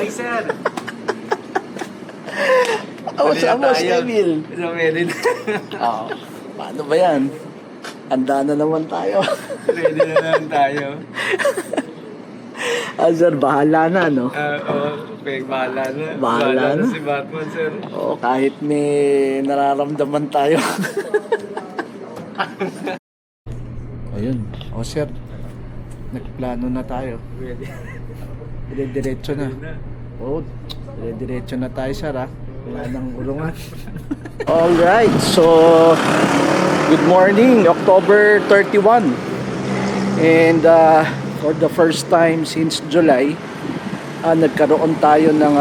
Hi, sir. Amos, Emil. Ready na. Oo. Paano ba yan? Handa na naman tayo. Ready na naman tayo. Sir, bahala na, no? Okay, bahala na. Bahala na. si Batman, sir. Oo, kahit may nararamdaman tayo. Ayun. O, sir. Nagplano na tayo. Ready. Dire-diretso na. Oo, dire-diretso na tayo, sir, ha? Wala nang ulungan. Alright, so good morning, October 31. And for the first time since July, nagkaroon tayo ng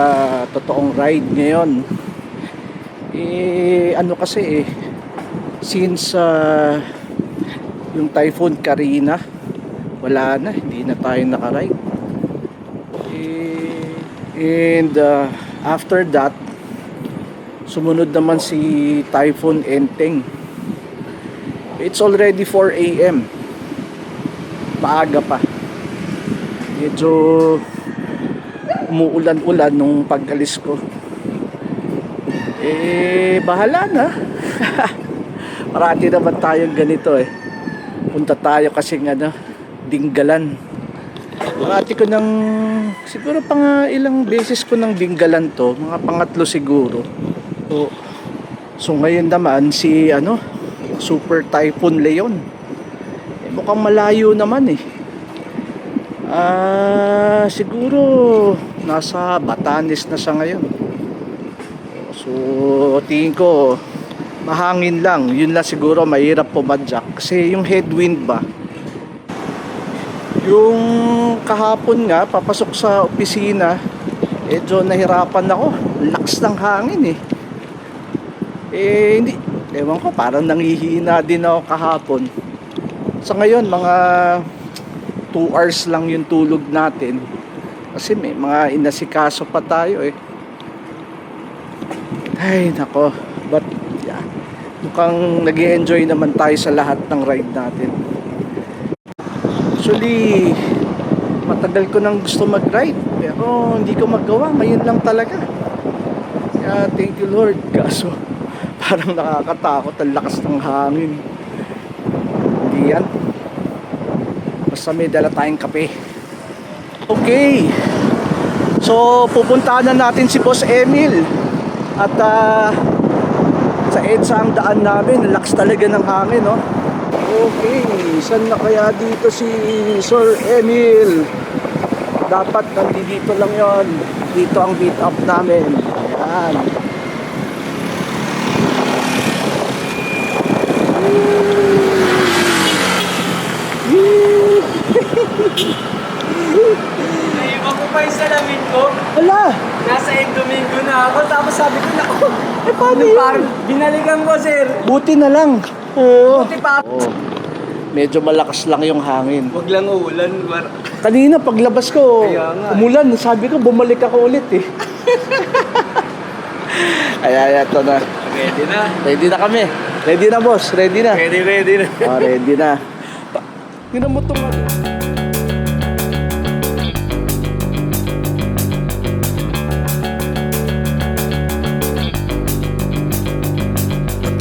totoong ride ngayon. Ano kasi since yung Typhoon Karina, wala na, hindi na tayo nakaride. And after that, sumunod naman si Typhoon Enteng. It's already 4 AM. Maaga pa. Medyo umuulan-ulan nung pag-alis ko. Bahala na. Marami naman tayong ganito Punta tayo kasi Dinggalan. Marami ko siguro ilang beses ko nang dinggalan to. Mga pangatlo siguro. So ngayon naman si Super Typhoon Leon. Mukhang malayo naman siguro nasa Batanes na siya ngayon. So tingin ko mahangin lang. Yun lang siguro mahirap pumadyak kasi yung headwind ba. Yung kahapon nga papasok sa opisina, medyo nahirapan ako. Lakas ng hangin hindi, ewan ko, parang nanghihina din ako kahapon. Sa ngayon, mga 2 hours lang yung tulog natin. Kasi may mga inasikaso pa tayo Ay, nako. But, yeah. Mukhang nag-i-enjoy naman tayo sa lahat ng ride natin. Actually, matagal ko nang gusto mag-ride. Pero hindi ko magawa. Ngayon lang talaga. Kaya, thank you Lord. Kaso, parang nakakatakot ang lakas ng hangin. Hindi yan. Basta may dala tayong kape. Okay. So pupuntahan na natin si Boss Emil. At sa EDSA ang daan namin. Lakas talaga ng hangin Okay. Saan na kaya dito si Sir Emil? Dapat nandito lang yon. Dito ang meet up namin. Ayan. Naiwan ko pa yung salamin ko. Hala! Nasa Domingo na ako. Tapos sabi ko, naku. Paano yun? Parang binalikan ko, sir. Buti na lang. Oo. Buti pa. Medyo malakas lang yung hangin. Huwag lang uulan. Kanina paglabas ko, Kaya nga, umulan. Sabi ko, bumalik ako ulit Ay, ito na. Ready na. Ready na kami. Ready na, boss. Ready na. Ready na. Ready na. Tingnan mo itong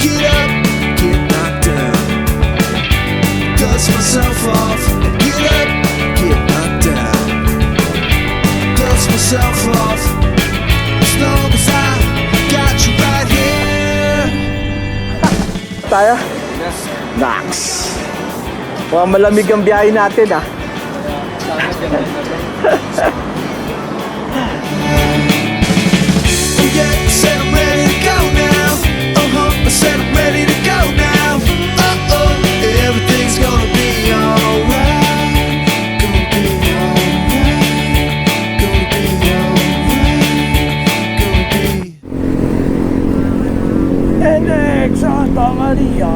Get up, get knocked down. Dust myself off. Get up, get knocked down. Dust myself off. As long as I got you right here. tayo. Nax. Mukhang malamig ang biyahe natin Oh yeah, I said I'm ready to go now. I said I'm ready to go now. Everything's gonna be alright. Gonna be alright. Gonna be alright. Gonna be. NX Santa Maria.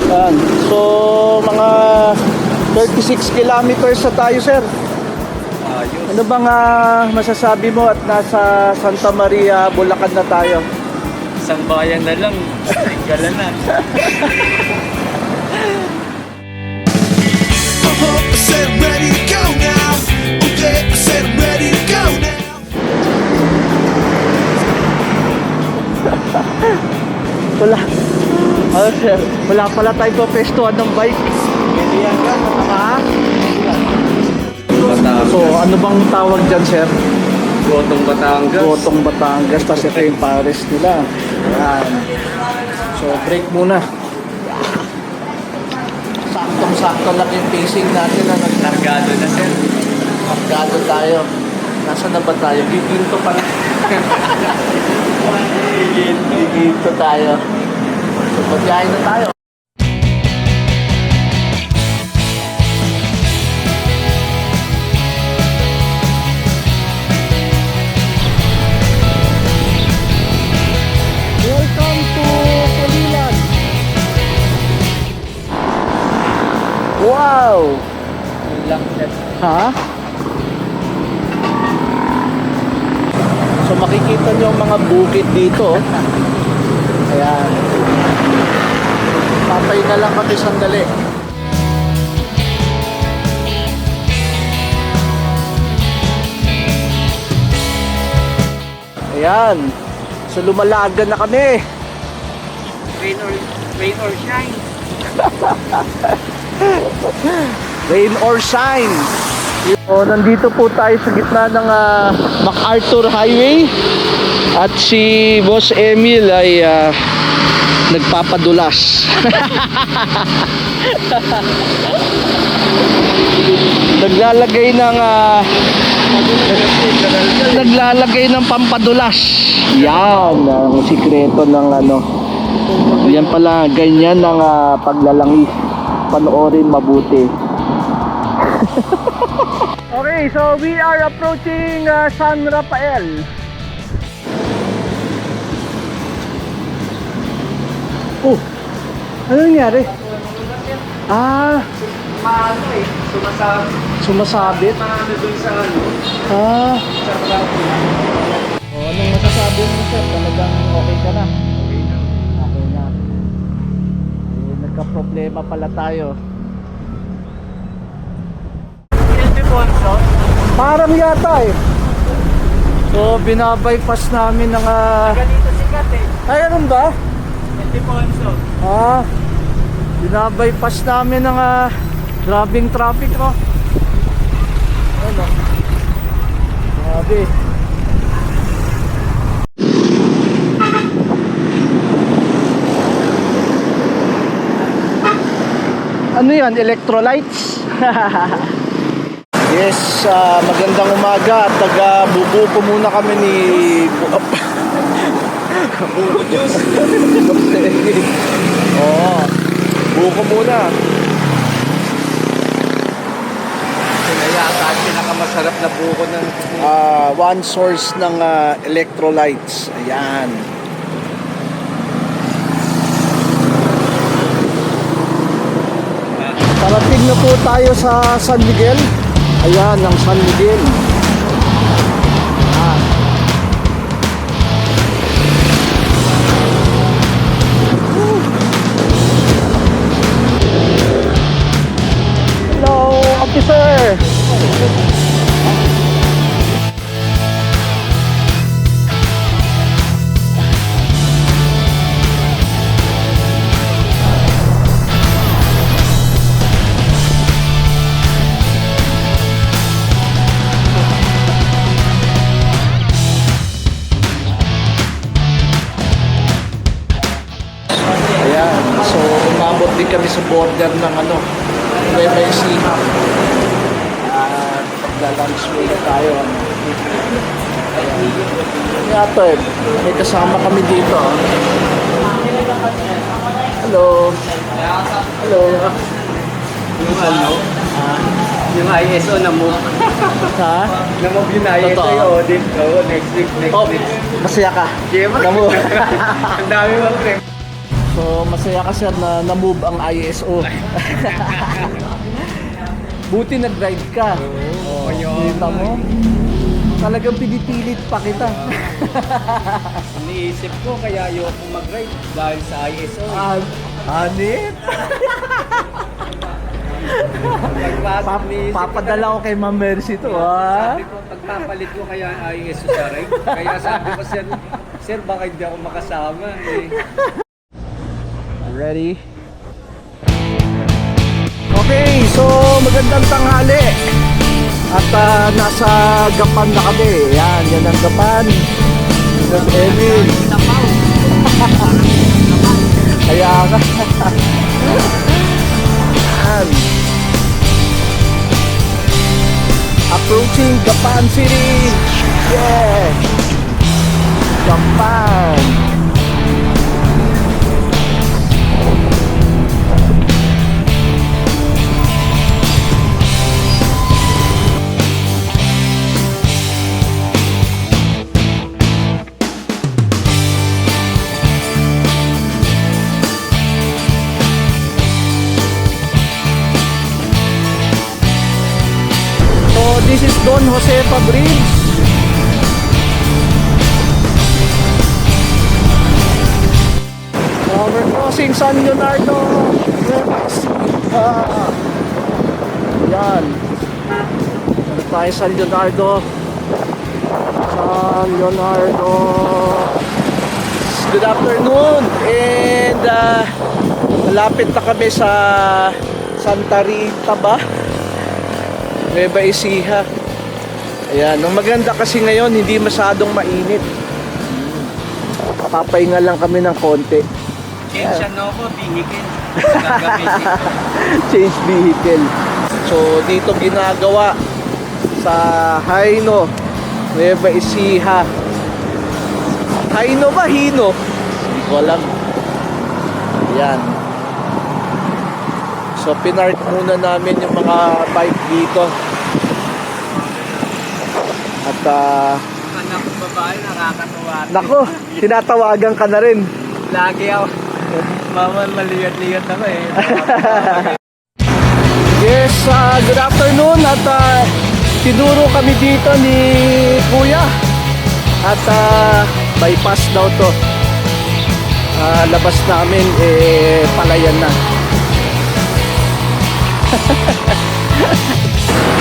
Yan. So, mga 36 kilometers na tayo, sir. Ayos. Ano bang masasabi mo at nasa Santa Maria, Bulacan na tayo? Isang bayan na lang. Gala na. I said I'm ready to go now. Oh yeah, I said I'm ready to go now. Wala. Ano sir? Wala pala tayong papestuhan ng bike. Pwede yan ka. Ha? Batangas. So, ano bang tawag dyan, sir? Gotong Batangas. Gotong Batangas, tapos ito yung Paris nila. Ayan. So, break muna. Saktong-sakto lang yung pacing natin na Largado na sir. nagkado tayo. Nasaan na ba tayo? Giginto pala. Giginto tayo. So, pagyahin na tayo. Welcome to Pulilan. Wow! Lang sir. Ha? So makikita nyo ang mga bukid dito. Ayan. Papay na lang kami sandali. Ayan. So lumalagan na kami. Rain or shine. Rain or shine. So, nandito po tayo sa gitna ng MacArthur Highway. At si Boss Emil ay nagpapadulas. Naglalagay ng pampadulas. Yan ang sikreto ng ano. Yan pala, ganyan ang paglalangis. Panoorin mabuti. Okay, so we are approaching San Rafael. Oh, ano nangyari? Maano eh. Sumasabit. Maano dun sa ano. Sa traffic. Anong masasabi mo, sir? Talagang okay ka na? Okay na. Okay na. Nagka-problema pala tayo. Parang yata eh. So, binabypass namin ng Ganito sikat eh. Ay, anong ba? Ponso. Binabypass namin ng grabing traffic, no? Ano? Grabe. Ano yan? Electrolytes? Yes, magandang umaga at taga-bubuko muna kami ni Buko juice. Oo, buko muna. Kaya ang pinakamasarap na buko ng One source ng electrolytes. Ayan. Parating na po tayo sa San Miguel. Ayan, ang San Miguel. Hello, officer. Ayan, so umabot din kami sa border ng Nueva Ecija. Pagla-lunch break tayo. Yato may kasama kami dito. Hello. Hello. yung ano. Yung ISO na move. Ha? Na move yung ISO Totoo. yung audit. Oo, next week. Masaya ka. Siyempre. Na-move. Ang dami mong trip. So, masaya ka sir na na-move ang ISO. Buti nag-drive ka. Oo, yun. Kita mo? Talagang pinipilit pa kita. Iniisip ko kaya ayoko mag-ride dahil sa ISO. Anit? Pagpasok ni Papadala ko kay Ma'am Mercy to, ha? Sabi ko, pagpapalit ko kaya ang ISO sa ride. Kaya sabi ko, sir, baka hindi ako makasama. Eh. Ready? Okay, so magandang tanghali. At nasa Gapan na kami. Yan ang Gapan. Boss Emil. Kaya nga. Yan. Approaching Gapan City. Yeah. Gapan. This is Don Josefa Bridge. We're crossing San Leonardo. Yan. Ano tayo San Leonardo? San Leonardo. Good afternoon. And malapit na kami sa Santa Rita ba? Nueva Ecija. Ayan, ang maganda kasi ngayon hindi masyadong mainit. Papahinga lang kami ng konti. Change ano ko, vehicle. Change vehicle. So dito ginagawa sa Haino, Nueva Ecija. Haino ba? Hino? Hindi ko alam. Ayan. So pinark muna namin yung mga bike dito. At Anak ko babae, nakakatuwa. nako, tinatawagan ka na rin. Lagi ako. Mama, maliyat-liyat ako eh. Yes, good afternoon. At tinuro kami dito ni Kuya. At bypass daw to. Labas namin palayan na.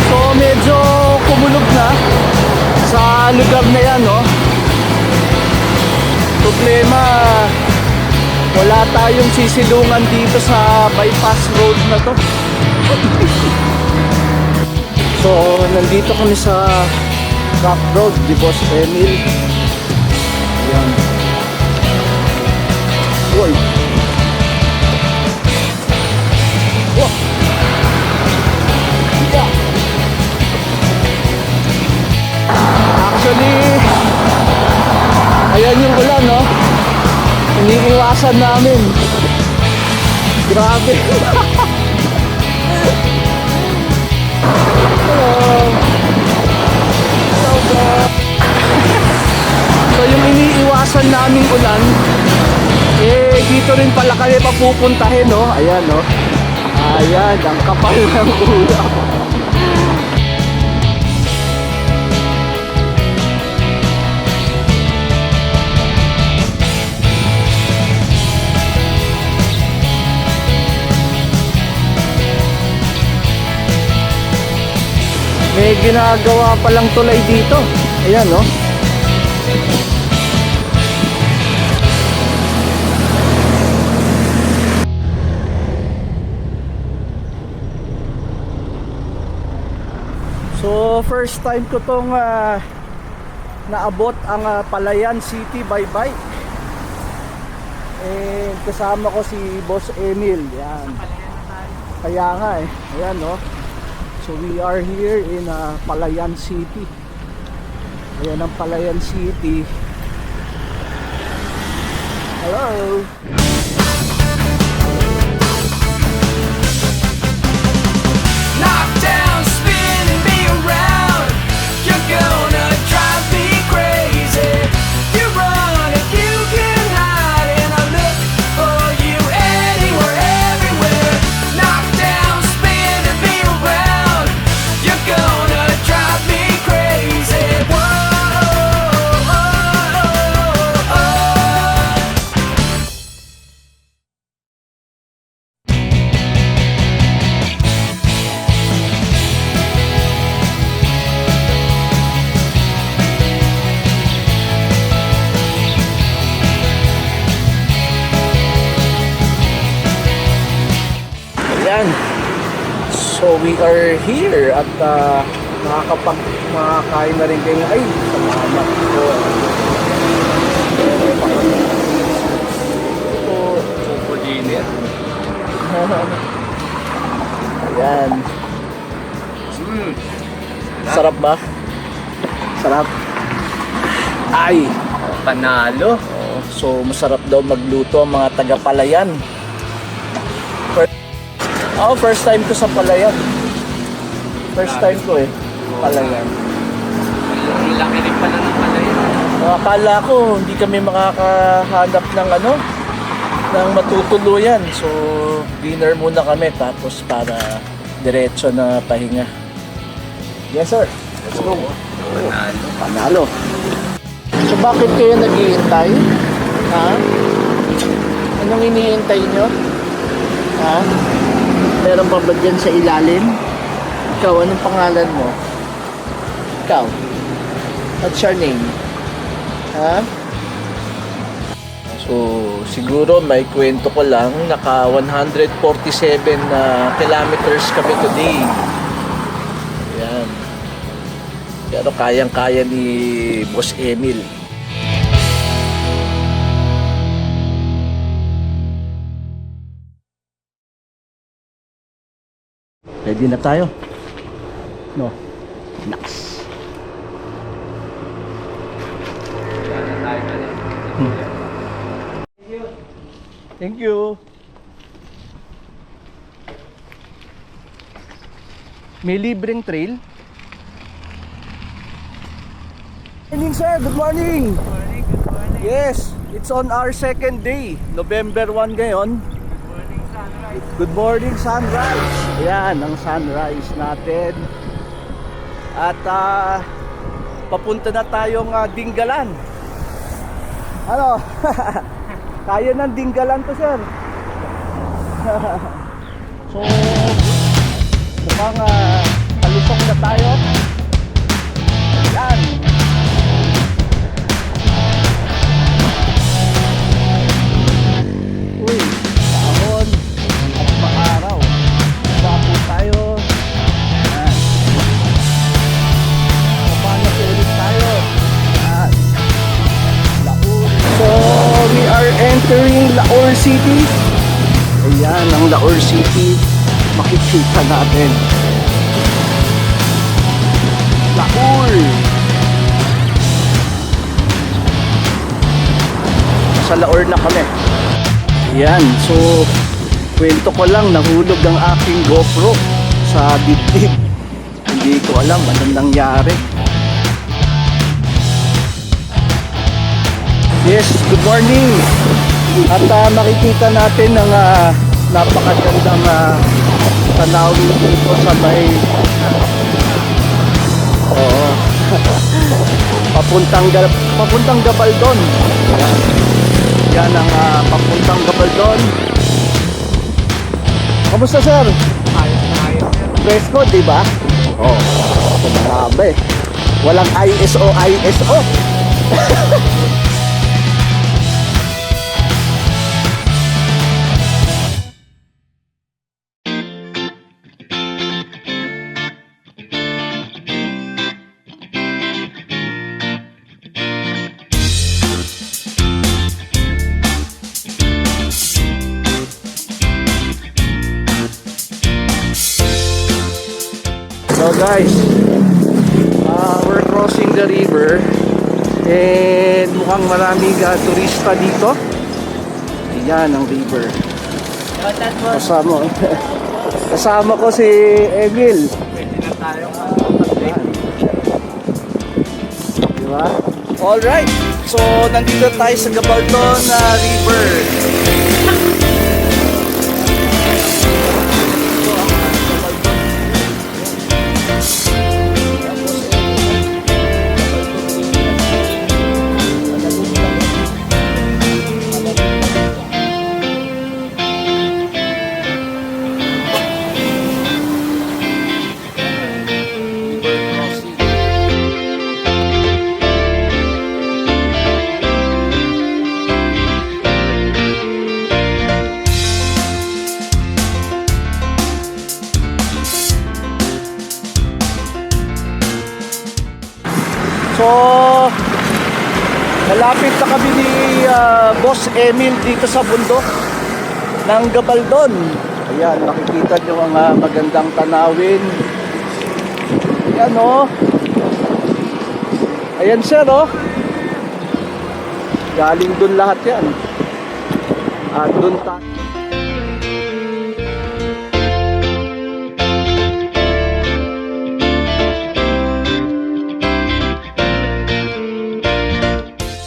So medyo kumulog na sa lugar na yan, no? Problema, wala tayong sisilungan dito sa bypass road na to. So nandito kami sa rough road di Boss Emil. Ayan. Uy. Oh. Yeah. Actually, ayan yung ulan, no? Iniiwasan namin. Grabe. Hello. Hello, bro. So yung iniiwasan naming ulan, dito rin pala kami papupuntahin, no? Ayan, no? Ayan, ang kapal ng ulan. May ginagawa palang tulay dito. Ayan, no? So, first time ko tong naabot ang Palayan City by bike. And kasama ko si Boss Emil. Yan. Kaya nga eh. Ayan, no? So we are here in Palayan City. Ayan ang Palayan City. Hello. Knockdown, spinning me around. You're gonna drive me crazy. You run if you can hide, and I look for you anywhere, everywhere. Knockdown, spinning me around. You're gonna drive me crazy. Whoa, oh, oh, oh. we are here at makakain na rin kayo. Ay, salamat po. Choco dinner. Ayan. Sarap ba? Sarap. Ay. Panalo. So, masarap daw magluto ang mga taga-Palayan. First time ko sa Palayan. First time ko Palayan. Ang laki rin pala ng Palayan. Akala ko hindi kami makakahanap ng ng matutuluyan. So, dinner muna kami tapos para diretso na pahinga. Yes, sir. Let's go. Panalo. Panalo. So, bakit kayo naghihintay? Ha? Anong hinihintay nyo? Ha? Meron pa ba dyan sa ilalim? Ikaw, anong pangalan mo? Ikaw? What's your name? Ha? So, siguro may kwento ko lang, naka 147 kilometers kami today. Yan. Pero kayang-kaya ni Boss Emil. Ready na tayo? No. Nice. Thank you. May libreng trail. Good morning, sir. Good morning. Good morning. Yes, it's on our second day. November 1 ngayon. Good morning, sunrise. Ayan, ang sunrise natin. At papunta na tayong Dinggalan. Ano? Kaya ng Dinggalan to, sir. So, mukhang palusok na tayo. Ayan. Uy, dahon at maaraw. Bapo tayo. Ayan. Paano ulit tayo? Ayan. Laur. So, we are entering Laur City. Ayan, ang Laur City. Makikita natin. Laur. Sa Laur na kami. Ayan, so kwento ko lang, nahulog ang aking GoPro sa dibdib. Hindi ko alam anong nangyari. Yes, good morning. At makikita natin ang napakagandang tanawin dito sa may papuntang Gabaldon. Yan ang papuntang Gabaldon. Kamusta, sir? Ayos na ayos. Fresco, di ba? Oh, grabe. Walang ISO. So guys, we're crossing the river and mukhang maraming turista dito. Ayan ang river. Kasama ko si Emil. Pwede na tayo. Diba? Alright, so nandito tayo sa Gabaldon River. So, malapit na kami ni Boss Emil dito sa bundok ng Gabaldon. Ayan, makikita nyo ang magandang tanawin. Ayan o. Ayan sir o. Galing dun lahat yan. At dun tayo.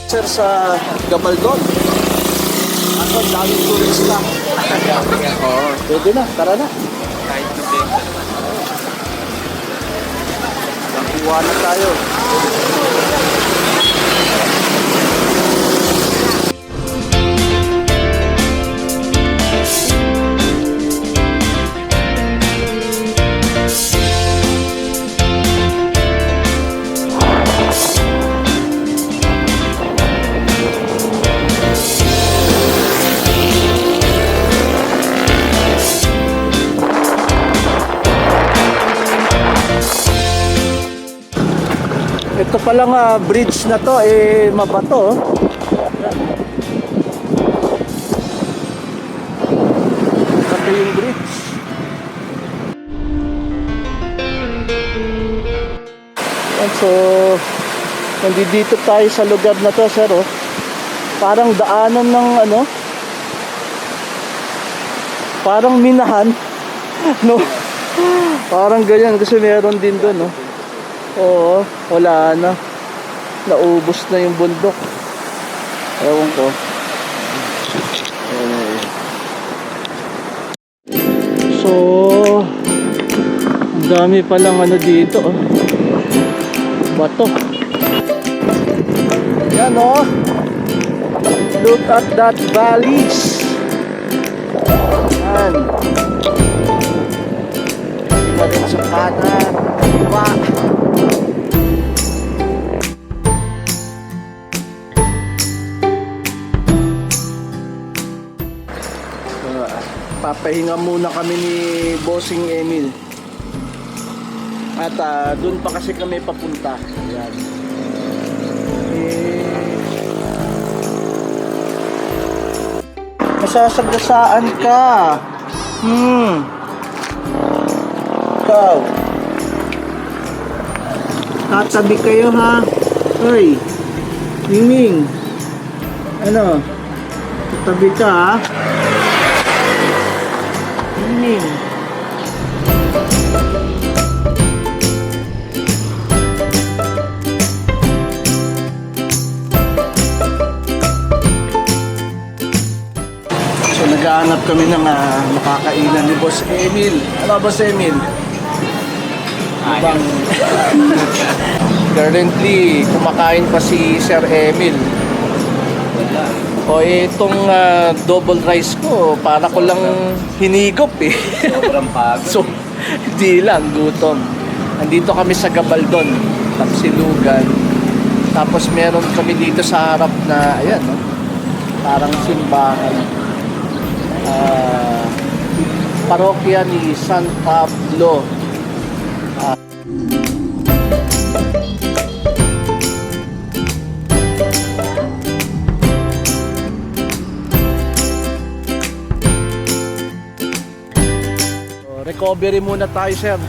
Sir sa Gabaldon. Ako, daming turista. Oo, pwede na, tara na. Nakuha na tayo. Ito palang bridge na to mabato. Ito yung bridge. And so, nandito tayo sa lugar na to, sir. Oh. Parang daanan ng parang minahan. No? Parang ganyan kasi meron din doon, no? Oo, wala na. Naubos na yung bundok. Ewan ko. So, ang dami palang dito. Oh. Bato. Yan oh. Look at that valleys. Yan. Iba rin sa kanan. Kaliwa. Papahinga muna kami ni Bossing Emil. At doon pa kasi kami papunta. Ayan. Masasagasaan ka. Ikaw. Tatabi kayo ha. Hoy. Miming. Ano? Tatabi ka ha. So naghahanap kami ng makakainan ni Boss Emil. Ano Boss Emil? Ibang currently kumakain pa si Sir Emil. O itong double rice ko, para ko lang hinigop eh. Sobrang pagod. So, hindi lang, gutom. Nandito kami sa Gabaldon, Tapsilugan. Tapos meron kami dito sa harap na, ayan, no? Parang simbahan. Parokya ni San Pablo. Recovery muna tayo, sir.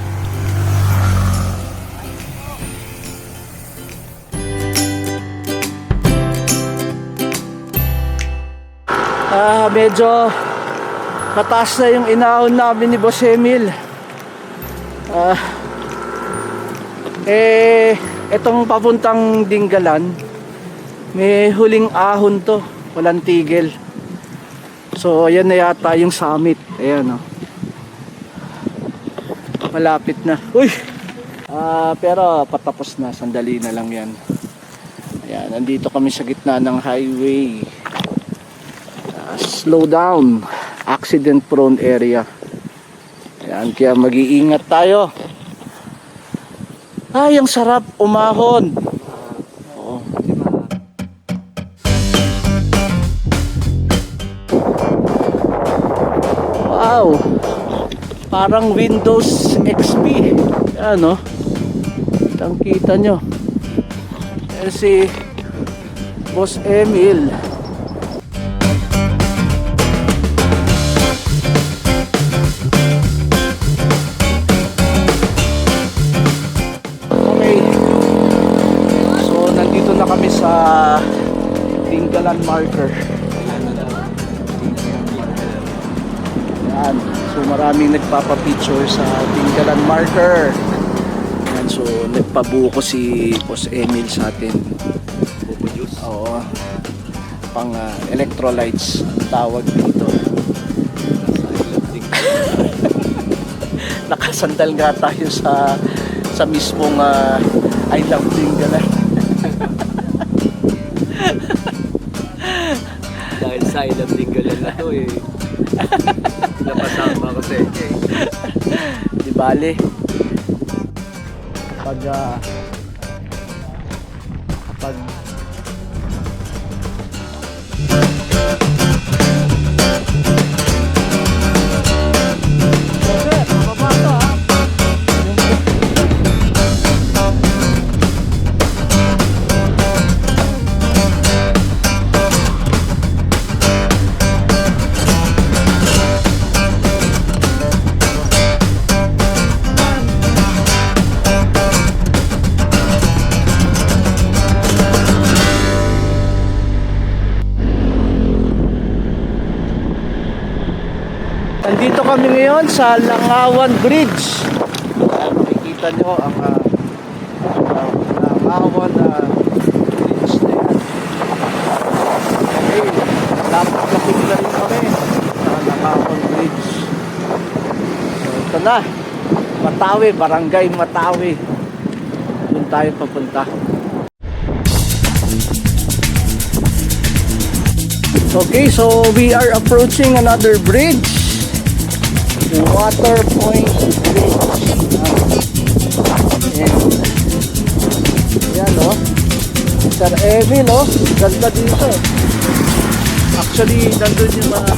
Medyo mataas na yung inaon namin ni Boss Emil. Itong papuntang Dinggalan, may huling ahon to, walang tigil. So ayan na yata yung summit. Ayan oh. Malapit na. Uy! Pero patapos na, sandali na lang yan. Ayan, nandito kami sa gitna ng highway. Slow down, accident prone area. Ayan, kaya mag-iingat tayo. Ay, ang sarap umahon. Oo. Wow, parang Windows XP. Ano? Kitang kita nyo. Si Boss Emil. Okay. So, nandito na kami sa Tinggalan Marker. Yan. So, maraming nagpapapicture sa Tinggalan Marker. Yan. So, nagpabuko si Boss Emil sa atin. Buko juice? Oo. Pang electrolytes ang tawag dito. Nakasandal nga tayo sa mismong I Love Tinggalan. Dahil sa ilang tinggalan na to eh. Napasama ko sa inyo eh. Di bale. Kapag nandito kami ngayon sa Langawan Bridge. Makikita nyo ang Langawan Bridge na yan. Okay, lapit na rin kami sa Langawan Bridge. So ito na, Matawi, Barangay Matawi. Doon tayo papunta. Okay, so we are approaching another bridge. Water Point Bridge. Yan o. Sir Emil o. Ganda dito. Actually, nandun yung mga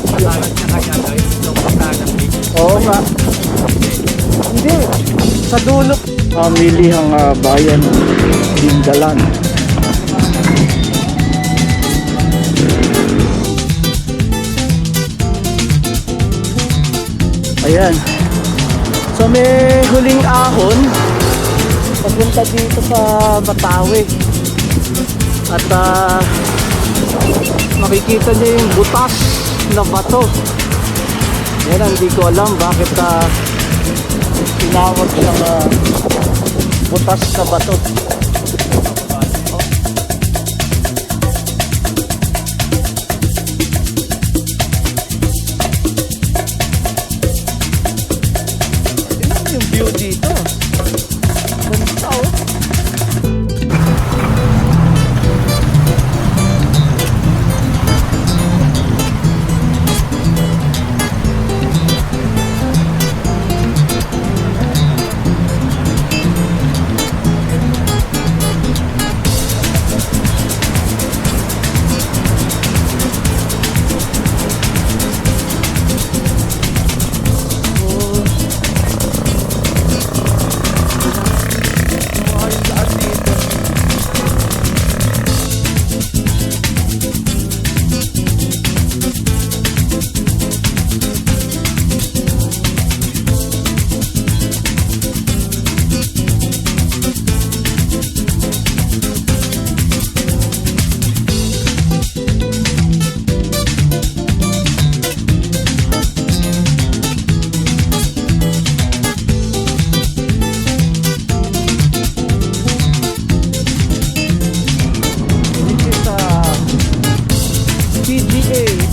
Patalat na kanya guys. Itong patalat dito. oo nga. Hindi. Sa dulo. Pamilihang bayan Tinggalan. Ayan. So may huling ahon papunta dito sa Matawi. At makikita niyo yung butas na bato. Yan, hindi ko alam bakit tinawag siyang butas na bato. Yung view dito. Ganda oh.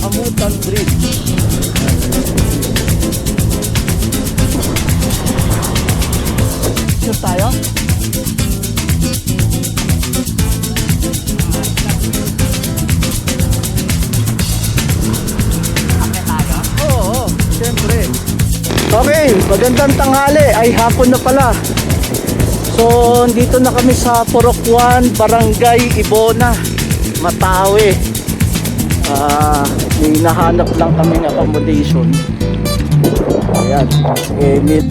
Amutan Bridge. Shoot tayo? Oo, siyempre. Okay, magandang tanghali. Ay, hapon na pala. So, dito na kami sa Purokwan, Barangay Ibona, Matawi. May nahanap lang kaming accommodation. Ayan. Emil.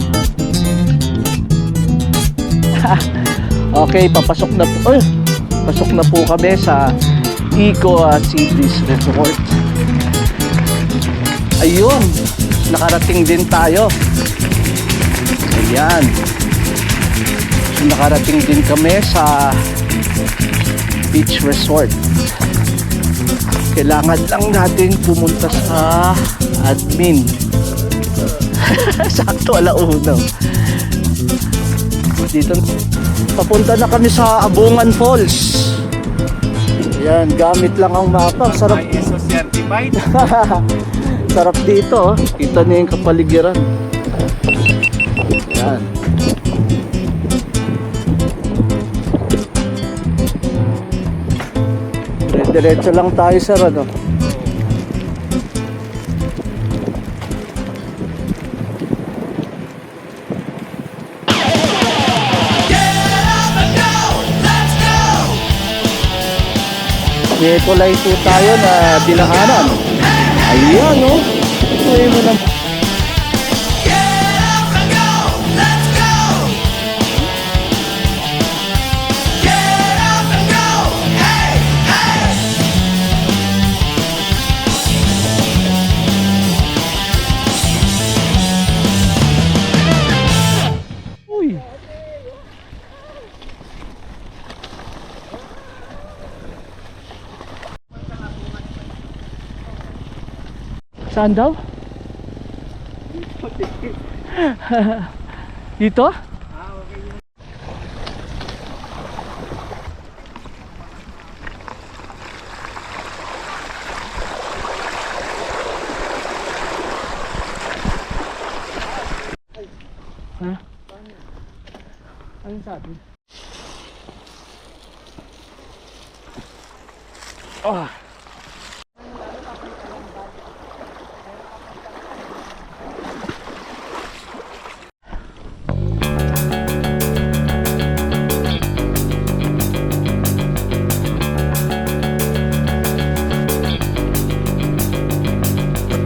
Okay, papasok na po. Pasok na po kami sa Eco Sea Breeze Resort. Ayun, nakarating din tayo. Ayan. Nakarating din kami sa beach resort. Kailangan lang natin pumunta sa admin. Sakto, 1:00. Dito, papunta na kami sa Abungan Falls. Ayan, gamit lang ang mapa. Sarap. ISO certified. Sarap dito. Kita niyo yung kapaligiran. Ayan. Diretso lang tayo, sir, ano? May kulay po tayo na dinahanan. Ayan, oh. Tuloy mo na. Uy. Saan daw? Dito? Ha? Anong sabi? Oh.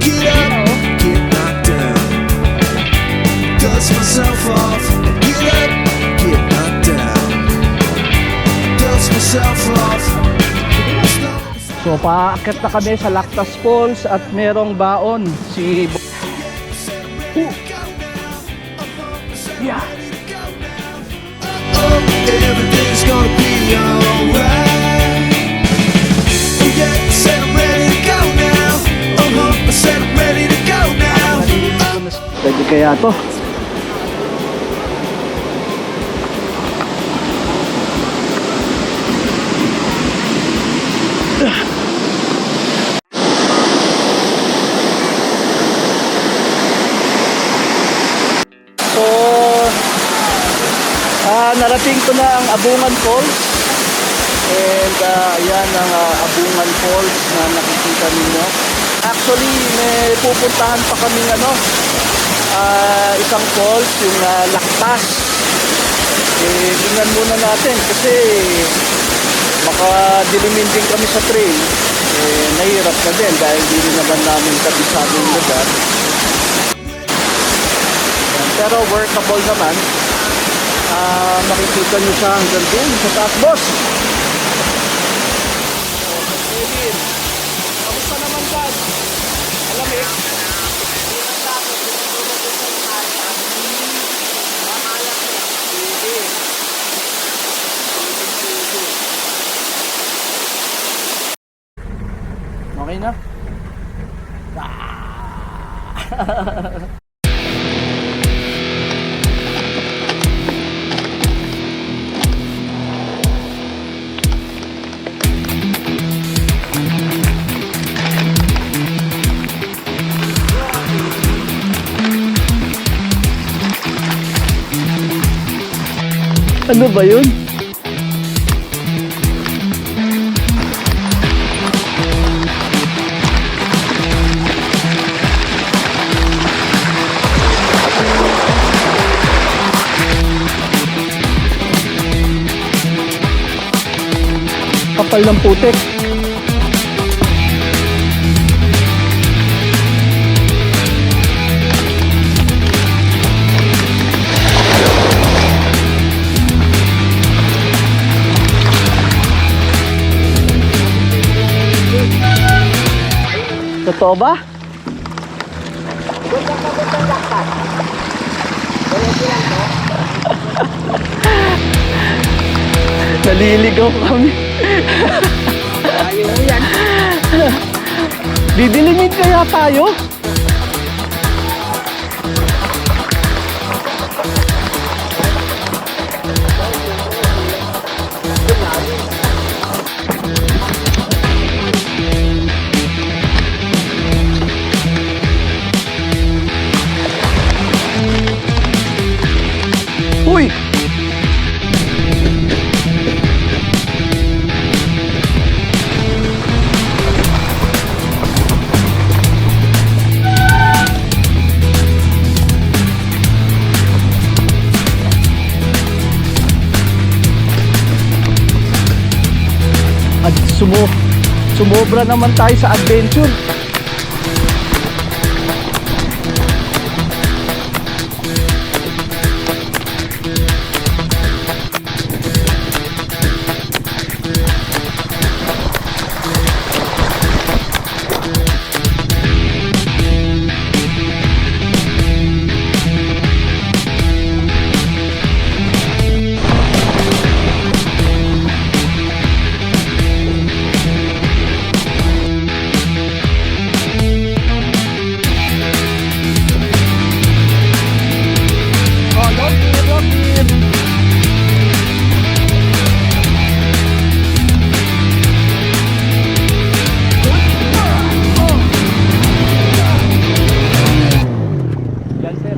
Get up, get knocked down. Dust myself off. Get up, get knocked down. Dust myself off. So paakyat na kami sa Lactas Falls at merong baon si Yeah. Oh, everything's gonna be alright. Oh yeah, I said I'm ready to go now. I said I'm ready to go now. Pwede kaya to? So, narating ko na ang Abungan Falls. And ayan ang Abungan Falls na nakikita ninyo. Actually, may pupuntahan pa kaming isang falls, yung Lactas. Tingnan muna natin kasi baka dilimin din kami sa trail. Nahirap na din dahil hindi rin naman namin kabisado yung lugar. Pero workable naman. Makikita nyo siya hanggang doon sa taas, boss. Kevin, kamusta naman dyan? Alamig? Okay na? Ano ba yun? Kapal ng putik. Totoo ba? Naliligaw kami. Ayaw mo yan. Didilimin kaya tayo? Uy! At sumobra naman tayo sa adventure. Yan, sir.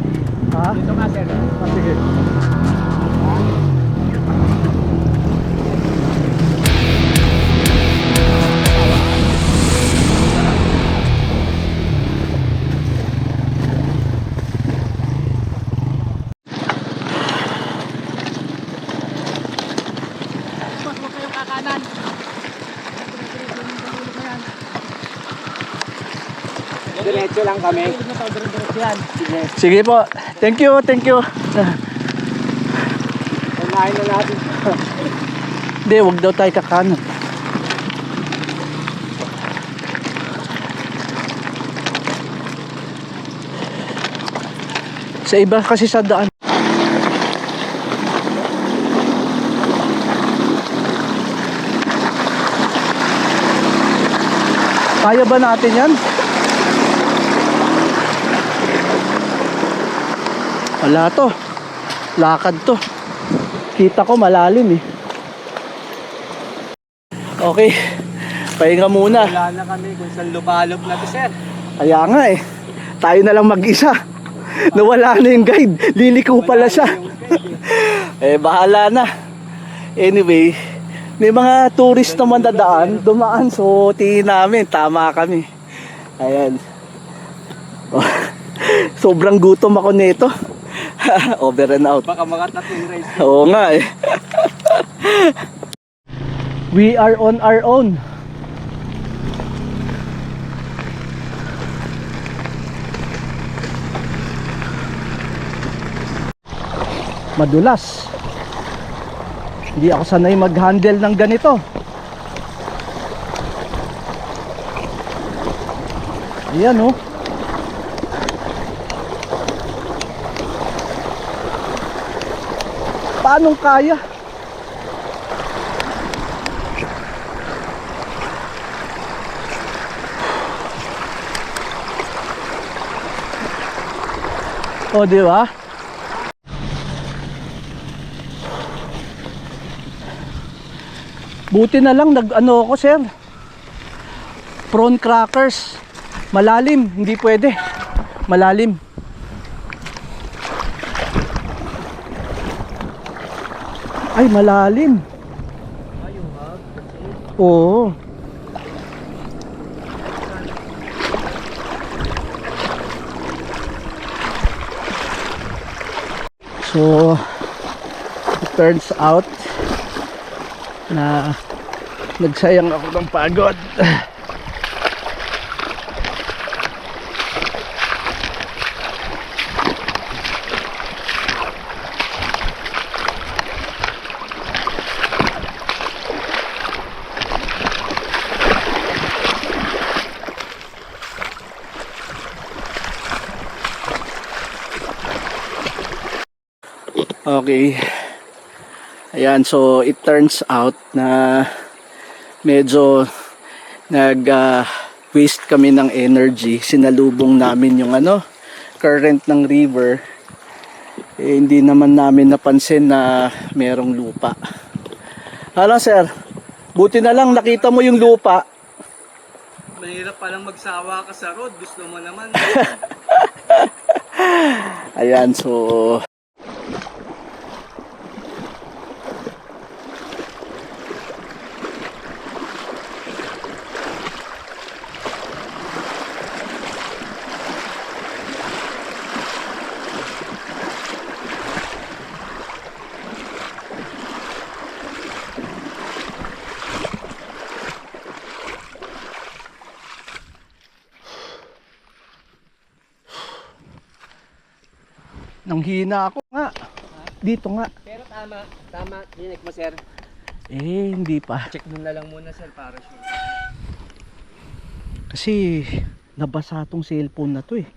Ha? Dito nga, sir. Sige. Huwag kayong kakanan. Diretso lang kami. Diretso yan. Sige. Sige po. Thank you, thank you. Unahin na natin. Hindi, wag daw tayo kakanan. Sa iba kasi sa daan. Kaya ba natin yan? Wala to. Lakad to. Kita ko malalim eh. Okay. Pahinga muna. Wala na kami kung saan lupalop na to, sir. Kaya nga eh. Tayo na lang mag-isa. Nawala na yung guide. Liliko pala siya. Eh bahala na. Anyway, may mga tourist naman dadaan, dumaan, so tingin namin, tama kami. Ayan. Sobrang gutom ako nito. Over and out. Baka makatatlong race. Oo nga eh. We are on our own. Madulas. Hindi ako sanay mag-handle ng ganito. Ayan oh. Paanong kaya? O, di ba? Buti na lang nag-ano ako, sir. Prawn crackers. Malalim, hindi pwede. Malalim. Ay, malalim. Oo. So, it turns out na nagsayang ako ng pagod. Okay. Ayan, so it turns out na medyo waste kami ng energy. Sinalubong namin yung current ng river. Hindi naman namin napansin na merong lupa. Hala sir, buti na lang nakita mo yung lupa. Mahirap palang magsawa ka sa road. Gusto mo naman. Ayan, so nanghina ako nga. Dito nga. Pero tama. Dinig mo, sir. Hindi pa. Check mo na lang muna, sir, para sure. Kasi nabasa tong cellphone na to eh.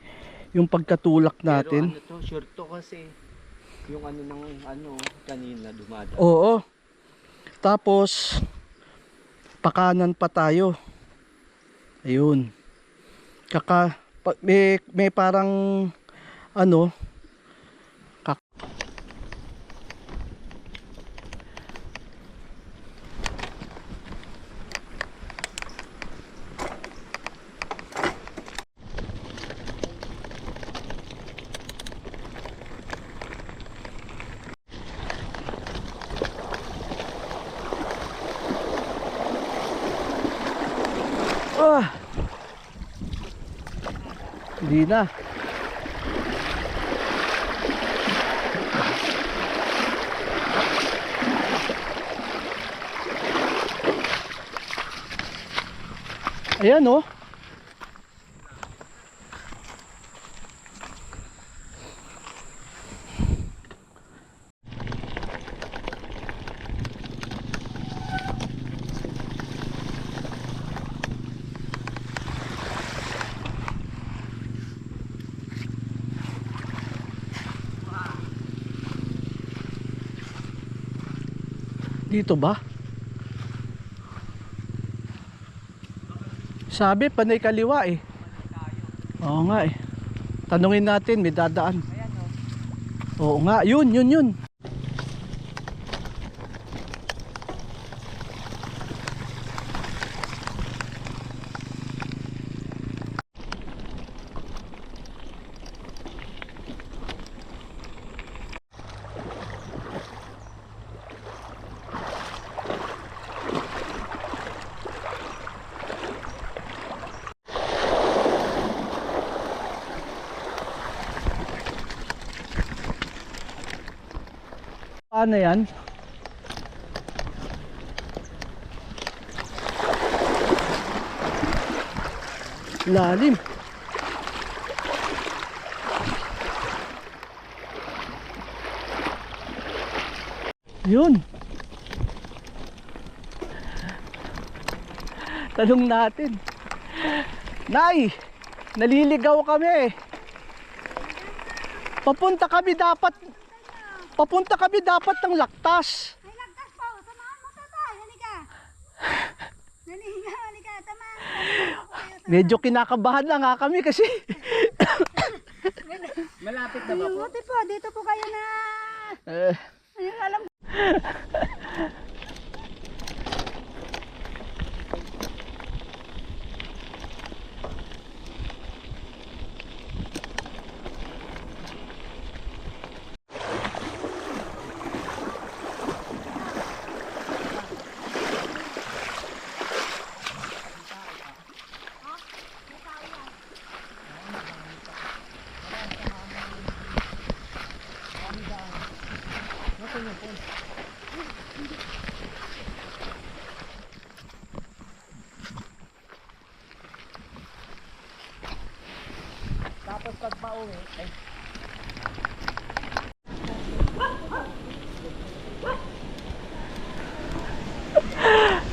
Yung pagkatulak natin. Pero sure to kasi yung kanina dumadaan. Oo. Tapos pakanan pa tayo. Ayun. May parang hindi na. Ayan oh. Dito ba? Sabi panay kaliwa eh. Oo nga eh. Tanungin natin, may dadaan. Oo nga, yun. Paano yan? Lalim. Yun. Tanong natin. Nay, naliligaw kami. Papunta kami dapat ng Laktas. Ay, lagtas po. Samahan mo tatay. Halika. Halika. Samahan. Medyo kinakabahan na nga kami kasi Malapit na ba po? Buti po. Dito po kayo na. Alam ko. tapos pag pauwi ay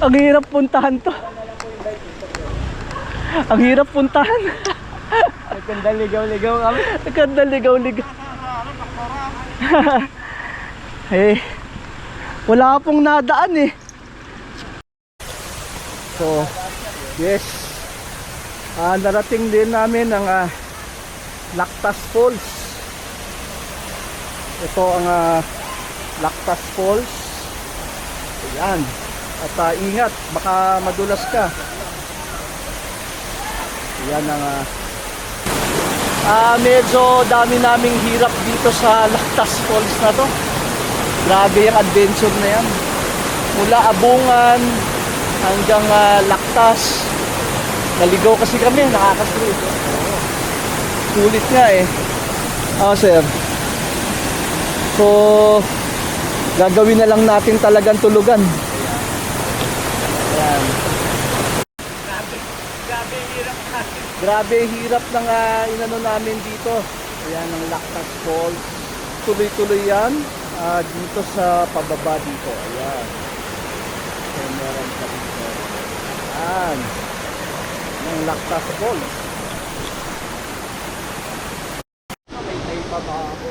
ang hirap puntahan to. Ang hirap puntahan. Nagkandaligaw-ligaw kami. Nagkandaligaw-ligaw. Eh, wala pong nadaan eh. So, yes. Narating din namin ang Lactas Falls. Ito ang Lactas Falls. Ayan. At ingat, baka madulas ka. Ayan ang medyo dami naming hirap dito sa Lactas Falls na to. Grabe yung adventure na yan. Mula Abungan hanggang Lactas. Naligaw kasi kami, nakaka-stress. Kulit nga eh. Sir. So, gagawin na lang natin talagang tulugan. Ayan. Grabe hirap ng inano namin dito. Ayan ang Lactas Falls. Tuloy-tuloy yan dito sa pababa dito. Ayan. So, meron pa dito. Ayan. Ang Lactas Falls. May baba ako.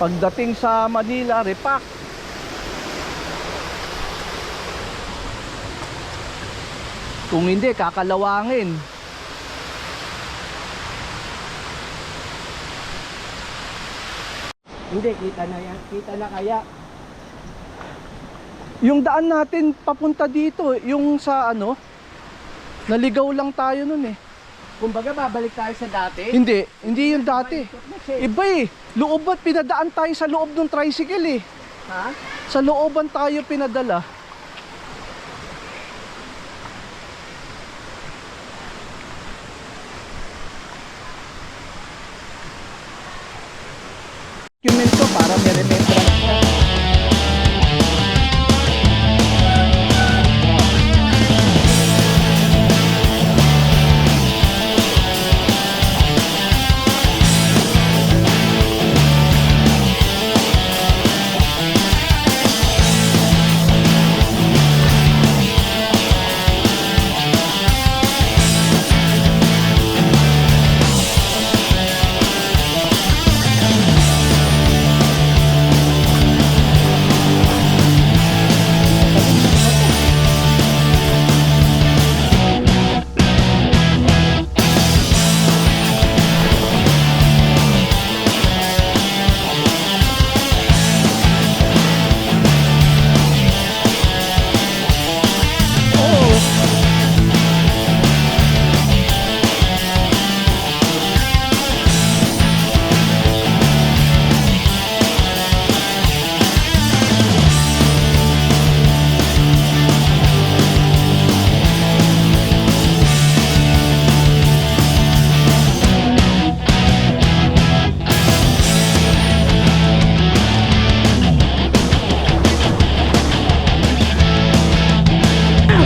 Pagdating sa Manila, repack. Kung hindi, kakalawangin. Hindi, kita na yan. Kita na kaya. Yung daan natin papunta dito, yung sa naligaw lang tayo nun eh. Kumbaga, babalik tayo sa dati. Hindi yung dati. Iba eh. Looban, pinadaan tayo sa loob ng tricycle eh. Ha? Sa looban tayo pinadala. Document ko para may remembrance ka.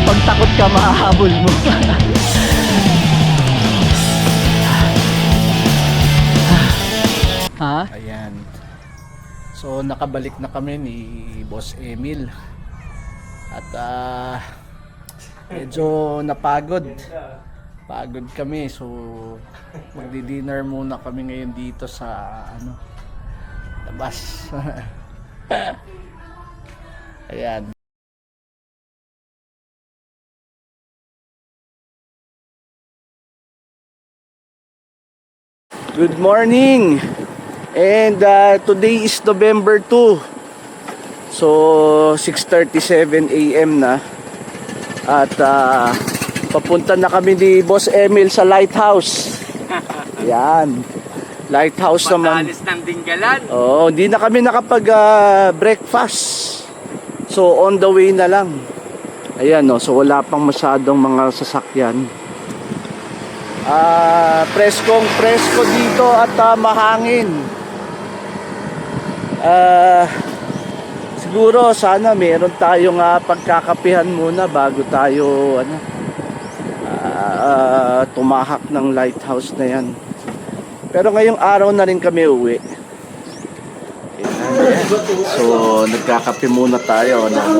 Pag takot ka, mahahabol mo. Ha? Ayan. So nakabalik na kami ni Boss Emil. At medyo napagod. Pagod kami. So magdi-dinner muna kami ngayon dito sa labas. Ayan. Good morning, and today is November 2, so 6:37 AM na, at papunta na kami ni Boss Emil sa Lighthouse. Yan, Lighthouse naman. Patalis ng Dinggalan. Oo, hindi na kami nakapag breakfast, so on the way na lang. Ayan, so wala pang masyadong mga sasakyan. Presko dito at mahangin. Siguro sana meron tayong pagkakapihan muna bago tayo tumahak ng lighthouse na yan. Pero ngayong araw na rin kami uwi. So nagkakape muna tayo ng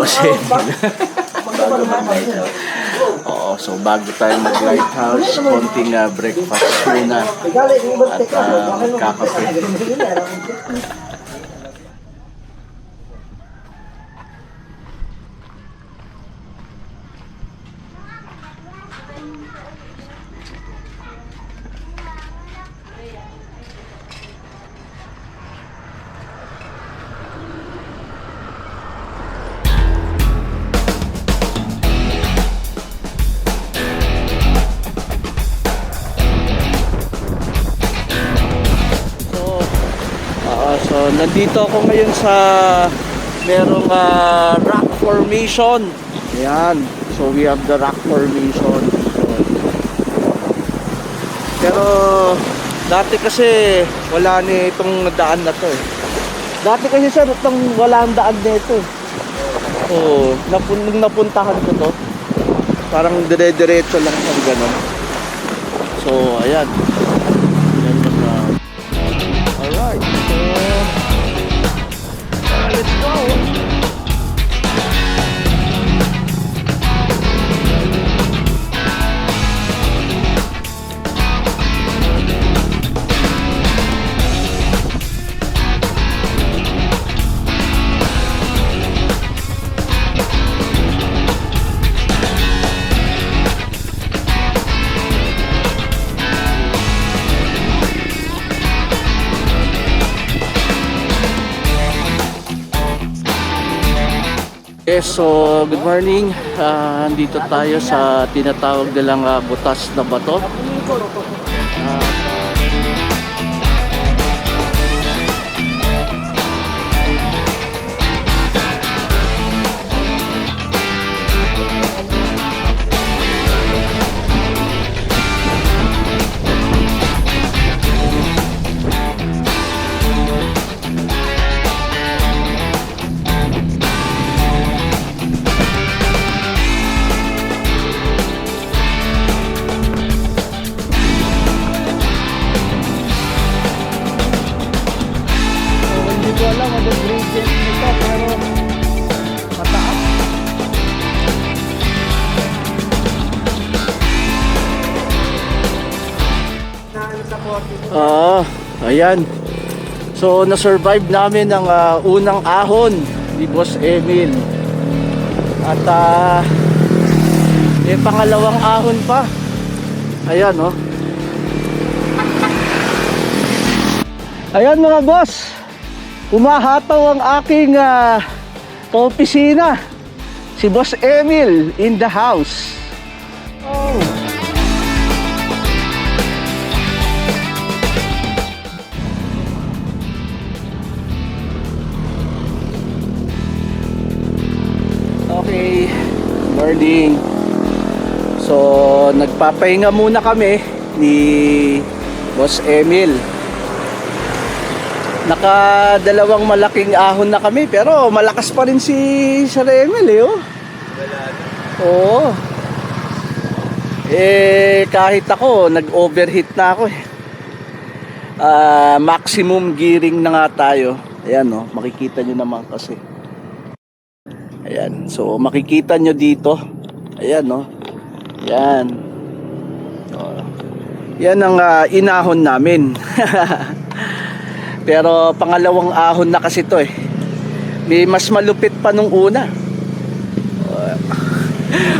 bago mag-lighthouse. Oo, so bago tayo mag-lighthouse, konting breakfast muna at magkakape. nandito ako ngayon sa merong rock formation. Ayan. So we have the rock formation. Pero dati kasi wala ni itong daan na to eh. Dati kasi sir, itong wala ang daan nito eh. Oo, nung napuntahan ko to, parang dire-diretso lang sa gano'n. So, ayan. Ayan na. Alright. So, let's go. Okay, so good morning. Andito tayo sa tinatawag nilang butas na bato. Hindi ko alam ang gradient nito pero mataas. Ayan. So na-survive namin ang unang ahon ni Boss Emil. At pangalawang ahon pa. Ayan oh. Ayan mga boss. Umahataw ang aking kaopisina. Si Boss Emil in the house. Oh. Okay, morning. So, nagpapahinga muna kami ni Boss Emil. Nakadalawang malaking ahon na kami pero malakas pa rin si Sir Emil eh oh. Oo. Kahit ako nag-overheat na ako eh. Maximum gearing na nga tayo. Ayan oh, makikita nyo naman kasi. Ayan, so makikita nyo dito. Ayan oh. Ayan. Oh. Yan ang inahon namin. Pero pangalawang ahon na kasi to eh. May mas malupit pa nung una.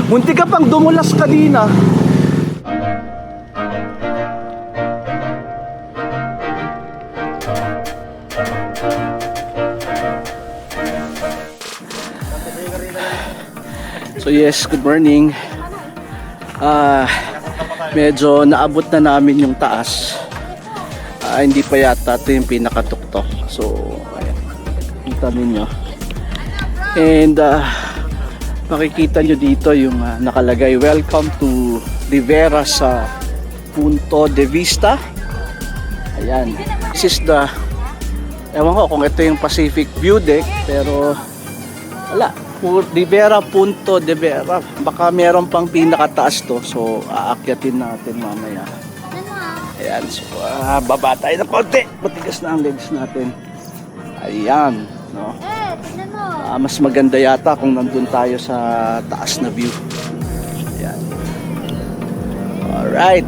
Munti ka pang dumulas kanina. So yes, good morning. Medyo naabot na namin yung taas. Hindi pa yata ito yung pinakatuktok. So, ayan. Kita ninyo. And, makikita nyo dito yung nakalagay, welcome to Rivera sa Punto de Vista. Ayan. This is the, ewan ko kung ito yung Pacific View Deck, pero wala. Rivera, Punto de Vera. Baka meron pang pinakataas to. So, aakyatin natin mamaya. Ayan, so baba tayo ng konti. Matigas na ang legs natin. Ayan, no? Mas maganda yata kung nandun tayo sa taas na view. Ayan. Alright.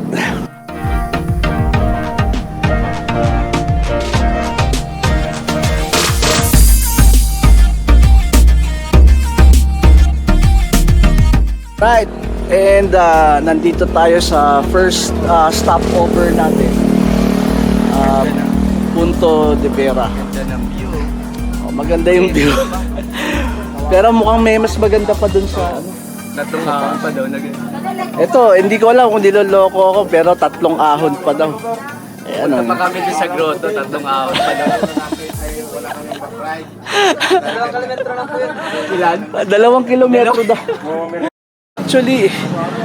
Right. And nandito tayo sa first stopover natin. Punto de Vera. Ganda ng view. Oh, maganda yung view. Pero mukhang may mas maganda pa dun sa ano. Tatlong ahon pa daw. Ito, hindi ko alam kung niloloko ako pero 3 ahon pa daw. Ayan. Punta pa kami din sa grotto, 3 ahon pa daw. Ilan? 2 kilometro daw.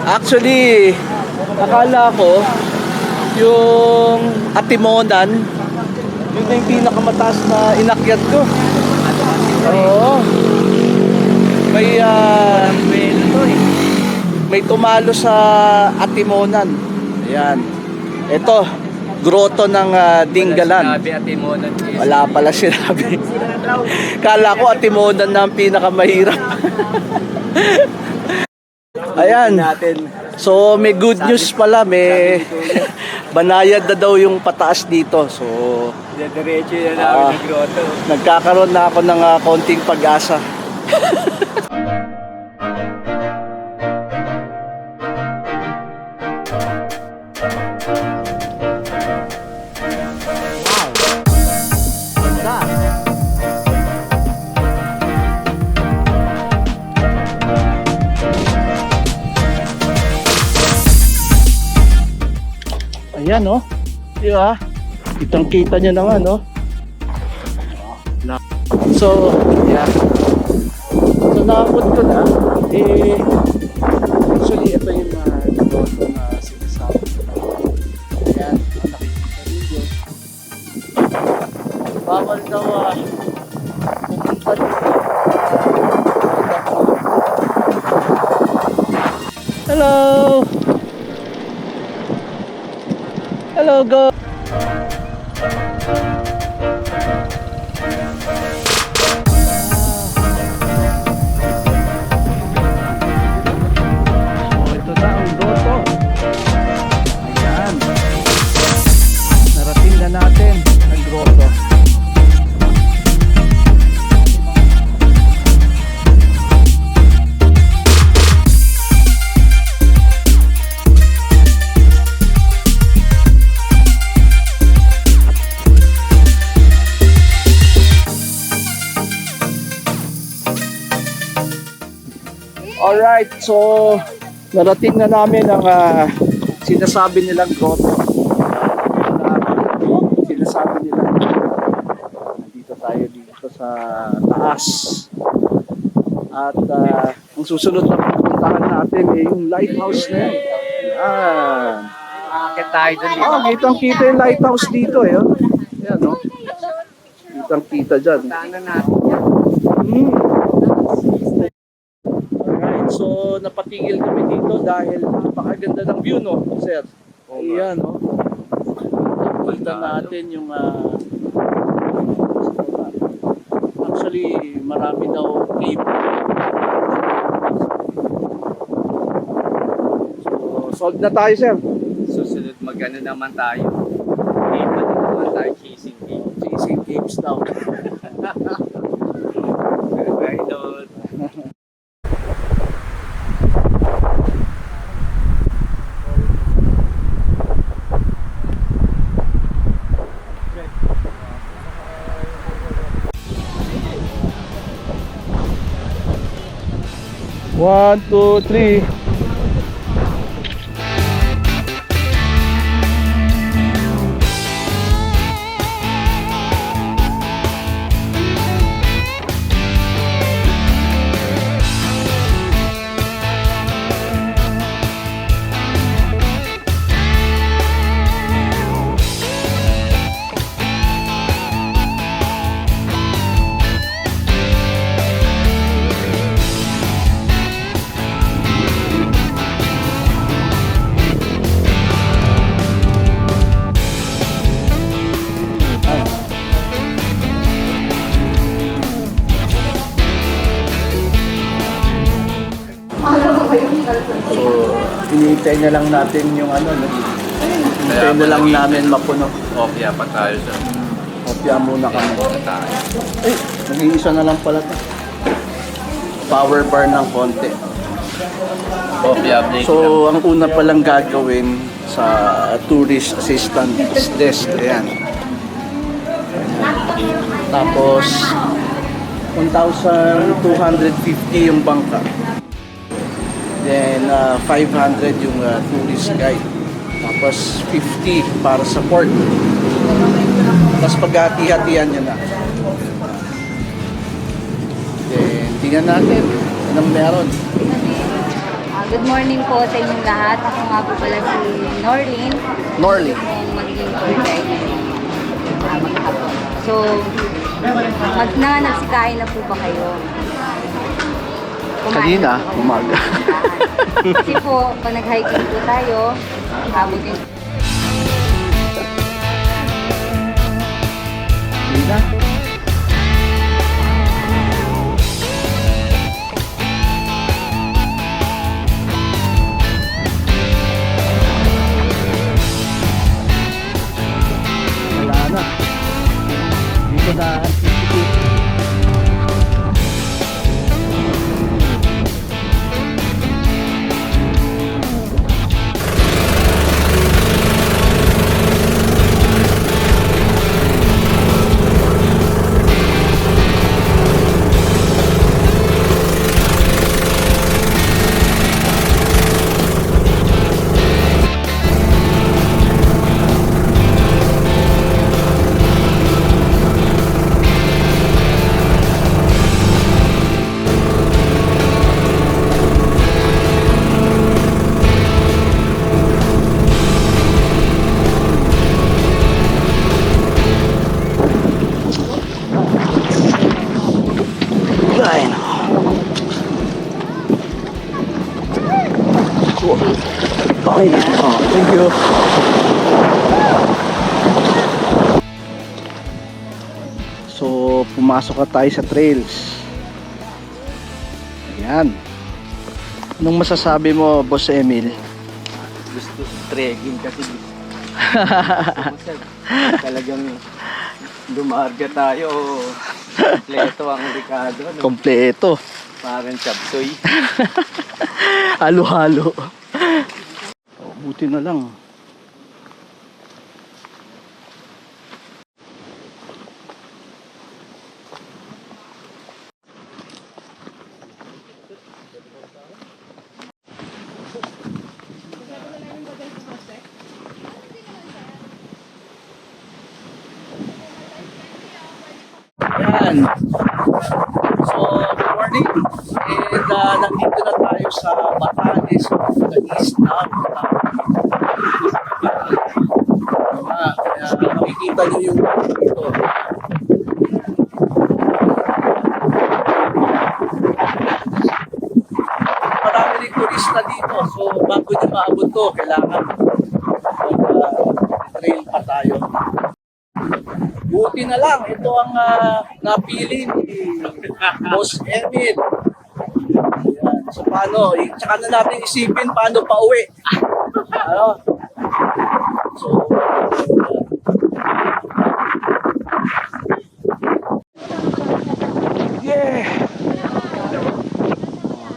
Actually, akala ko yung Atimonan, yun na yung pinakamataas na inakyat ko. Oo. May tumalo sa Atimonan. Ayan. Ito, groto ng Dingalan. Sinabi Atimonan. Wala pala sinabi. Kala ko Atimonan na ang pinakamahirap. Ayan. So may good news pala, may banayad na daw yung pataas dito. So Diretso na namin ng grotto. nagkakaroon na ako ng konting pag-asa. Ayan, oh. Di ba? Kitang-kita nyo naman, no? So, yeah. So, naabot ko na. Actually, ito yung groto na sinasabi. Ayan, nakikita ninyo. Bawal daw, pumunta dito. Hello! Hello, go! Ito na ang grotto. Ayan. Narating na natin ang grotto. Alright, so narating na namin ang sinasabi nilang grotto. Sinasabi nila nandito tayo dito sa taas. At ang susunod na pupuntahan natin ay yung lighthouse na yan. Yan. Akit tayo dun. Kitang-kita yung lighthouse dito eh. Oh. Yan, no? Kitang-kita dyan. Tanan natin. Alright, so napatigil kami dito dahil napakaganda ng view, no, sir? Ayan, no? Nakita natin yung actually marami daw cave. So, solved na tayo, sir. Susunod magano naman tayo. Iba na naman tayo chasing game. Chasing caves daw. Right, Lord. One, two, three. So, hinihintay na lang natin yung ano, no? Hinihintay na lang namin mapuno. Opya pa tayo sa Opya muna kami. tayo. Ay, nag-iisa na lang pala to. Power bar ng konti. Opya update. So, ang una palang gagawin sa tourist assistance desk, ayan. Tapos, 1,250 yung bangka. Then, 500 yung tourist guide. Tapos, 50 para sa port. Tapos, paghati-hatian nyo na. Tingnan natin. Anong meron? Good morning po sa inyong lahat. Ako nga po pala si Norlin. Norley. Kung magiging tour guide ngayong maghapon. So, nagsikain na po ba kayo? Kumain Kanina, na po kayo? umaga. Kasi po, pag nag-hiking po tayo, abutin Hindi na. Wala na. Dito na anticipate. Ay, no. Okay na. Oh, thank you. So, pumasok na tayo sa trails. Ayan. Anong masasabi mo, Boss Emil? Gusto trekking kasi. Talagang dumarga tayo. Kompleto ang Ricardo. No? Kompleto. Parang chapsoy. Halo-halo. Oh, buti na lang. Yan. So, good morning. And nandito na tayo sa Batanes, the east now. Kaya makikita nyo yung dito. Marami rin turista dito. So, bago nyo maabot to, kailangan trail pa tayo. Buti na lang, ito ang napili ni Boss Emil. Ayan. So paano, tsaka na natin isipin paano pa uwi. Ano? So, yeah!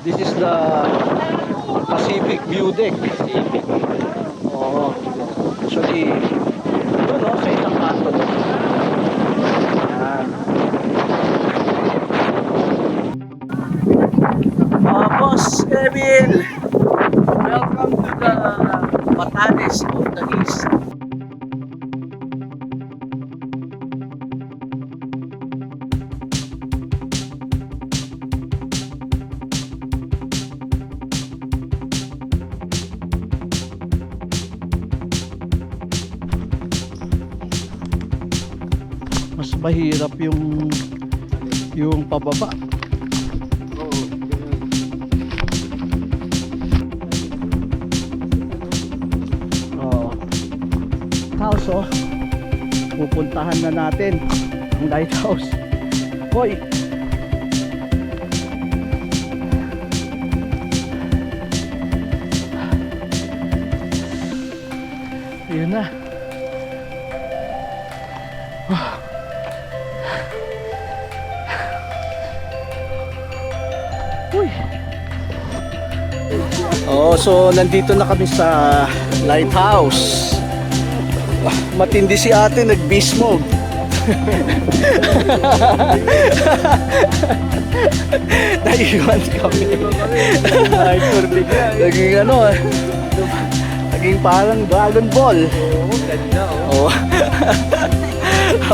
This is the Pacific View Deck. Oh, actually, ito no, sa isang kanto doon. Boss Emil, welcome to the Batanes of the East. Mas mahirap yung pababa. House, oh. Pupuntahan na natin ang lighthouse. Hoy! Ayun na. Uy! Oh, so nandito na kami sa lighthouse. Matindi si ate, nag-beast mode. Naiwan kami. Naging ano, naging parang Dragon Ball. Oo, ganda oh. Oh.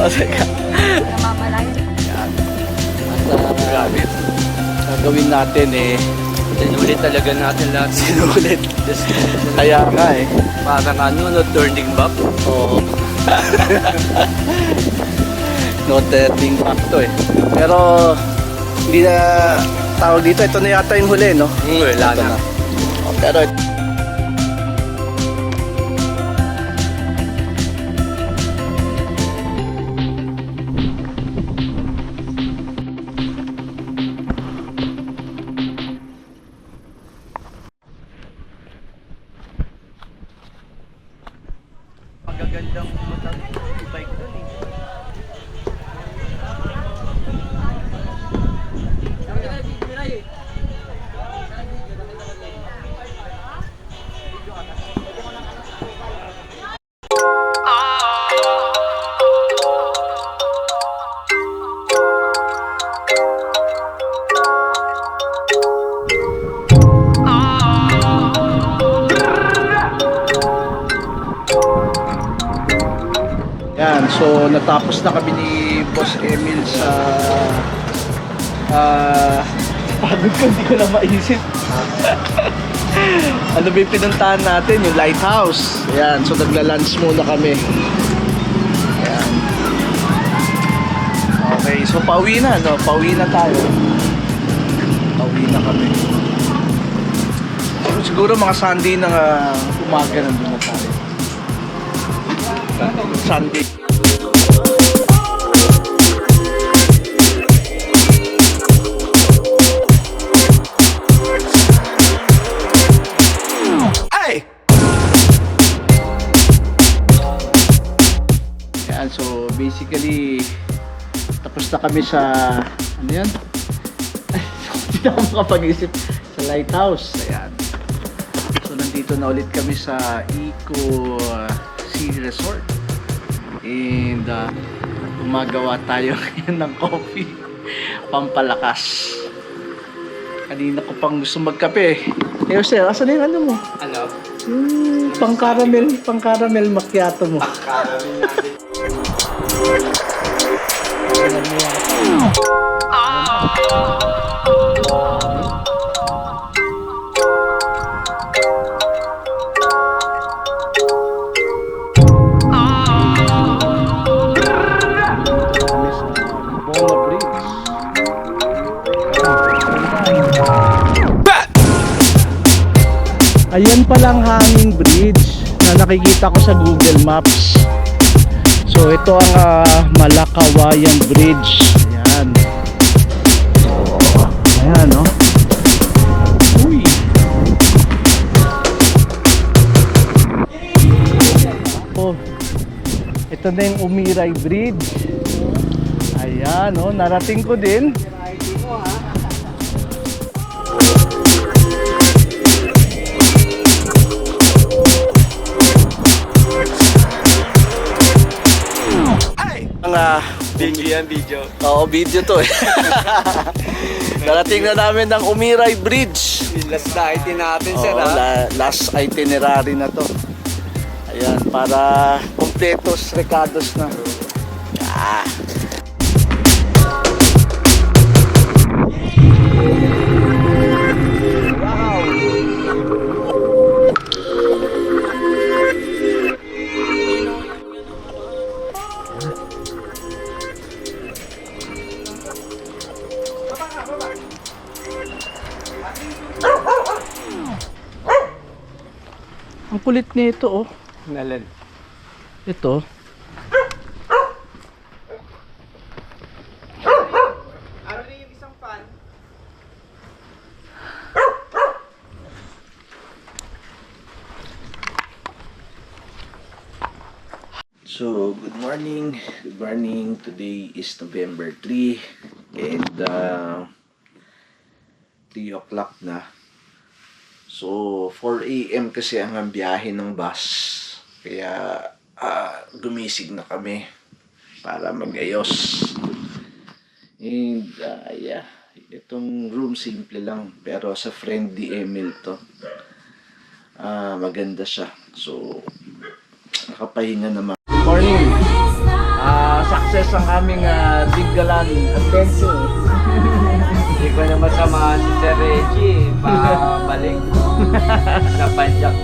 Oh, teka. namamalayan. At grabe. gagawin natin eh, Sinulit talaga natin lahat. sinulit. Destination. Kaya nga eh. Parang ano, no, turning back. Oo. No turning back to eh. Pero, hindi na tawag dito. Ito na yata yung huli, no? Wala Ito na. Oh, pero, Magagandang bike doon eh. yan. So, natapos na kami ni Boss Emil sa pagod ko, hindi ko na maisip. Ano ba yung pinuntahan natin? Yung lighthouse. Ayan, so nagla-lunch muna kami. Ayan. Okay, so pauwi na, no? Pauwi na tayo. Pauwi na kami. So, siguro mga Sunday na umaga nandun na tayo. Sunday. Yan, so basically tapos na kami sa ano yan? Hindi na ako makapag-isip sa lighthouse. Ayan. So nandito na ulit kami sa Eco Sea Resort. And gumagawa tayo ngayon ng coffee pampalakas. Kanina ko pang gusto magkape. Eh, sir, asan na yung ano mo? Ano? Yung pang-caramel macchiato mo. Ayan palang hanging bridge na nakikita ko sa Google Maps. So ito ang Malakawayan Bridge. Ayan. Ayan, no? Uy. Oh. Ito na yung Umiray Bridge. Ayan, no? Narating ko din. Video yan, video. Oo, video to eh. Narating na namin ng Umiray Bridge. Last na itin natin, sir, Oo, ha? last itinerary na to. Ayan, para completos recados na. Ah. Ang kulit nito, oh. Nalan. Ito. Ano rin yung isang fan? So, good morning. Good morning. Today is November 3 and 3 o'clock na. So, 4 a.m. kasi ang biyahe ng bus. Kaya, gumising na kami para mag-ayos. And, yeah. Itong room simple lang. Pero sa friend ni Emil to. Maganda siya. So, nakapahinga naman. Morning. Success success ang aming Biggalan adventure. Hindi ko na masama si Sir Reggie. Pabalik. Sa Panjak